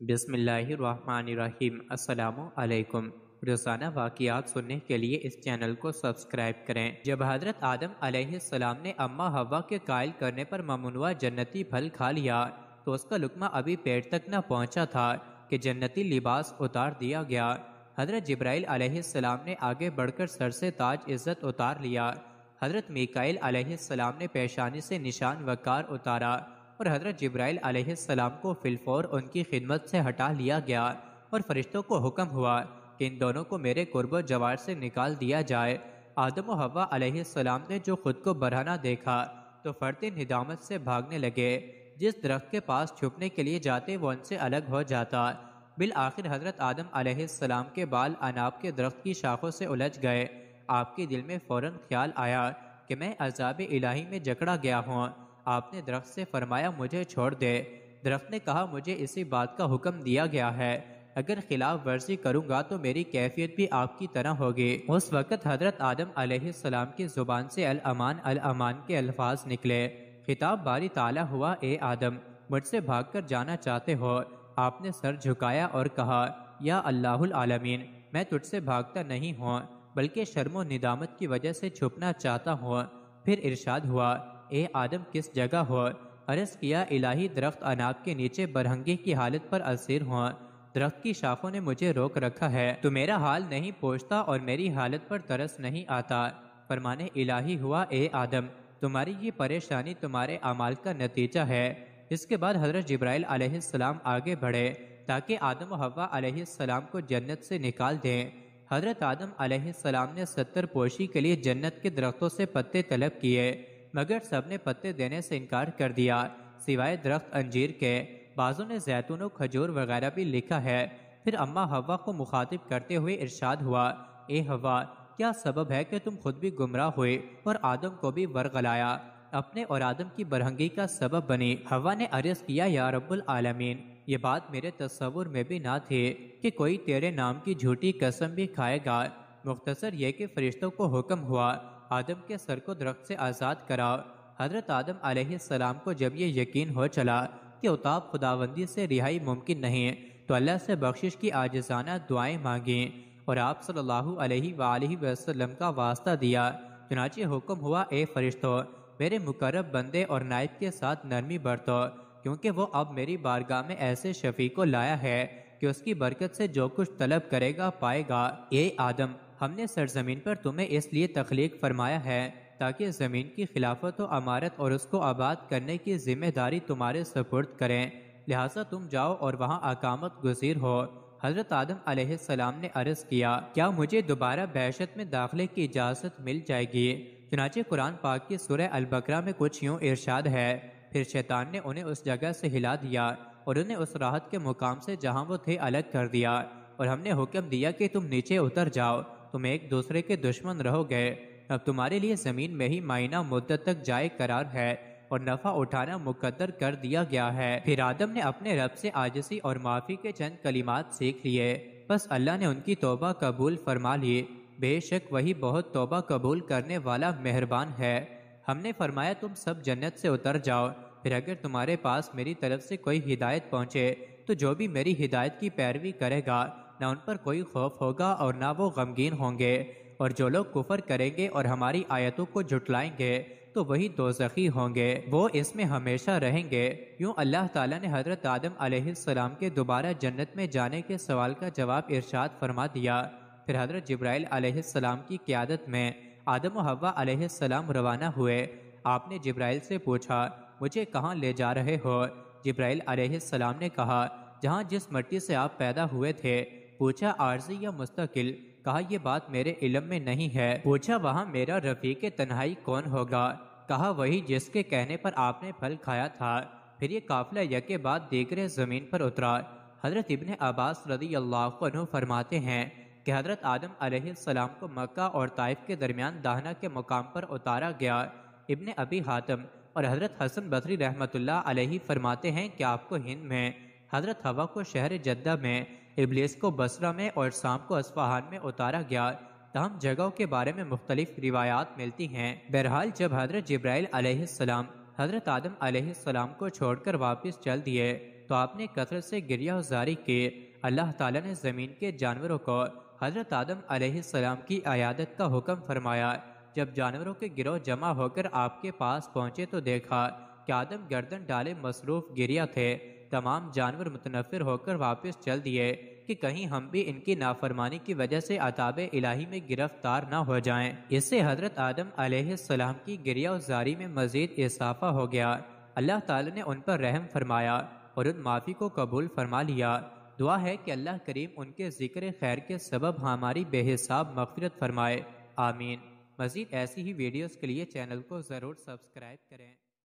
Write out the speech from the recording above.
بسم اللہ الرحمن الرحیم۔ السلام علیکم۔ روزانہ واقعات سننے کے لیے اس چینل کو سبسکرائب کریں۔ جب حضرت آدم علیہ السلام نے اماں حوا کے قائل کرنے پر ممنوع جنتی پھل کھا لیا تو اس کا لقمہ ابھی پیٹ تک نہ پہنچا تھا کہ جنتی لباس اتار دیا گیا۔ حضرت جبرائیل علیہ السلام نے آگے بڑھ کر سر سے تاج عزت اتار لیا۔ حضرت میکائیل علیہ السلام نے پیشانی سے نشان وقار اتارا اور حضرت جبرائیل علیہ السلام کو فی الفور ان کی خدمت سے ہٹا لیا گیا اور فرشتوں کو حکم ہوا کہ ان دونوں کو میرے قرب و جوار سے نکال دیا جائے۔ آدم و حوا علیہ السلام نے جو خود کو برہنہ دیکھا تو فرتے ندامت سے بھاگنے لگے۔ جس درخت کے پاس چھپنے کے لیے جاتے وہ ان سے الگ ہو جاتا۔ بالآخر حضرت آدم علیہ السلام کے بال اناب کے درخت کی شاخوں سے الجھ گئے۔ آپ کے دل میں فوراً خیال آیا کہ میں عذاب الہی میں جکڑا گیا ہوں۔ آپ نے درخت سے فرمایا مجھے چھوڑ دے۔ درخت نے کہا مجھے اسی بات کا حکم دیا گیا ہے، اگر خلاف ورزی کروں گا تو میری کیفیت بھی آپ کی طرح ہوگی۔ اس وقت حضرت آدم علیہ السلام کی زبان سے الامان الامان کے الفاظ نکلے۔ خطاب باری تعالیٰ ہوا، اے آدم مجھ سے بھاگ کر جانا چاہتے ہو؟ آپ نے سر جھکایا اور کہا یا اللہ العالمین، میں تجھ سے بھاگتا نہیں ہوں بلکہ شرم و ندامت کی وجہ سے چھپنا چاہتا ہوں۔ پھر ارشاد ہوا، اے آدم کس جگہ ہو؟ عرض کیا الہی درخت اناب کے نیچے برہنگی کی حالت پر اسیر ہوں۔ درخت کی شاخوں نے مجھے روک رکھا ہے، تو میرا حال نہیں پوچھتا اور میری حالت پر ترس نہیں آتا۔ فرمانے الہی ہوا، اے آدم تمہاری یہ پریشانی تمہارے اعمال کا نتیجہ ہے۔ اس کے بعد حضرت جبرائیل علیہ السلام آگے بڑھے تاکہ آدم و حوا علیہ السلام کو جنت سے نکال دیں۔ حضرت آدم علیہ السلام نے 70 پوشی کے لیے جنت کے درختوں سے پتے طلب کیے مگر سب نے پتے دینے سے انکار کر دیا سوائے درخت انجیر کے۔ بعضوں نے زیتون و کھجور وغیرہ بھی لکھا ہے۔ پھر اماں حوا کو مخاطب کرتے ہوئے ارشاد ہوا، اے حوا کیا سبب ہے کہ تم خود بھی گمراہ ہوئے اور آدم کو بھی ورغلایا، اپنے اور آدم کی برہنگی کا سبب بنی؟ حوا نے عرض کیا یا رب العالمین، یہ بات میرے تصور میں بھی نہ تھی کہ کوئی تیرے نام کی جھوٹی قسم بھی کھائے گا۔ مختصر یہ کہ فرشتوں کو حکم ہوا آدم کے سر کو درخت سے آزاد کراؤ۔ حضرت آدم علیہ السلام کو جب یہ یقین ہو چلا کہ عتاب خداوندی سے رہائی ممکن نہیں تو اللہ سے بخشش کی عاجزانہ دعائیں مانگیں اور آپ صلی اللہ علیہ وآلہ وسلم کا واسطہ دیا۔ چنانچہ حکم ہوا، اے فرشتوں میرے مقرب بندے اور نائب کے ساتھ نرمی برتو، کیونکہ وہ اب میری بارگاہ میں ایسے شفیع کو لایا ہے کہ اس کی برکت سے جو کچھ طلب کرے گا پائے گا۔ اے آدم ہم نے سرزمین پر تمہیں اس لیے تخلیق فرمایا ہے تاکہ زمین کی خلافت و امارت اور اس کو آباد کرنے کی ذمہ داری تمہارے سپرد کریں، لہٰذا تم جاؤ اور وہاں اقامت گزیر ہو۔ حضرت آدم علیہ السلام نے عرض کیا، کیا مجھے دوبارہ بعثت میں داخلے کی اجازت مل جائے گی؟ چنانچہ قرآن پاک کی سورہ البقرہ میں کچھ یوں ارشاد ہے، پھر شیطان نے انہیں اس جگہ سے ہلا دیا اور انہیں اس راحت کے مقام سے جہاں وہ تھے الگ کر دیا، اور ہم نے حکم دیا کہ تم نیچے اتر جاؤ، تم ایک دوسرے کے دشمن رہو گے، اب تمہارے لیے زمین میں ہی معینہ مدت تک جائے قرار ہے اور نفع اٹھانا مقدر کر دیا گیا ہے۔ پھر آدم نے اپنے رب سے عاجزی اور معافی کے چند کلمات سیکھ لیے، بس اللہ نے ان کی توبہ قبول فرما لی، بے شک وہی بہت توبہ قبول کرنے والا مہربان ہے۔ ہم نے فرمایا تم سب جنت سے اتر جاؤ، پھر اگر تمہارے پاس میری طرف سے کوئی ہدایت پہنچے تو جو بھی میری ہدایت کی پیروی کرے گا نہ ان پر کوئی خوف ہوگا اور نہ وہ غمگین ہوں گے، اور جو لوگ کفر کریں گے اور ہماری آیتوں کو جھٹلائیں گے تو وہی دوزخی ہوں گے، وہ اس میں ہمیشہ رہیں گے۔ یوں اللہ تعالیٰ نے حضرت آدم علیہ السلام کے دوبارہ جنت میں جانے کے سوال کا جواب ارشاد فرما دیا۔ پھر حضرت جبرائیل علیہ السلام کی قیادت میں آدم و حوا علیہ السلام روانہ ہوئے۔ آپ نے جبرائیل سے پوچھا، مجھے کہاں لے جا رہے ہو؟ جبرائیل علیہ السلام نے کہا، جہاں جس مٹی سے آپ پیدا ہوئے تھے۔ پوچھا عارضی یا مستقل؟ کہا یہ بات میرے علم میں نہیں ہے۔ پوچھا وہاں میرا رفیق تنہائی کون ہوگا؟ کہا وہی جس کے کہنے پر آپ نے پھل کھایا تھا۔ پھر یہ قافلہ یکے بعد دیگرے زمین پر اترا۔ حضرت ابن عباس رضی اللہ عنہ فرماتے ہیں کہ حضرت آدم علیہ السلام کو مکہ اور طائف کے درمیان داہنہ کے مقام پر اتارا گیا۔ ابن ابی حاتم اور حضرت حسن بصری رحمۃ اللہ علیہ فرماتے ہیں کہ آپ کو ہند میں، حضرت حوا کو شہر جدہ میں، ابلیس کو بصرہ میں اور سام کو اصفہان میں اتارا گیا۔ تاہم جگہوں کے بارے میں مختلف روایات ملتی ہیں۔ بہرحال جب حضرت جبرائیل علیہ السلام حضرت آدم علیہ السلام کو چھوڑ کر واپس چل دیے تو آپ نے کثرت سے گریہ زاری کی۔ اللہ تعالیٰ نے زمین کے جانوروں کو حضرت آدم علیہ السلام کی عیادت کا حکم فرمایا۔ جب جانوروں کے گروہ جمع ہو کر آپ کے پاس پہنچے تو دیکھا کہ آدم گردن ڈالے مصروف گریہ تھے۔ تمام جانور متنفر ہو کر واپس چل دیے کہ کہیں ہم بھی ان کی نافرمانی کی وجہ سے عذاب الہی میں گرفتار نہ ہو جائیں۔ اس سے حضرت آدم علیہ السلام کی گریہ زاری میں مزید اضافہ ہو گیا۔ اللہ تعالی نے ان پر رحم فرمایا اور ان معافی کو قبول فرما لیا۔ دعا ہے کہ اللہ کریم ان کے ذکر خیر کے سبب ہماری بے حساب مغفرت فرمائے، آمین۔ مزید ایسی ہی ویڈیوز کے لیے چینل کو ضرور سبسکرائب کریں۔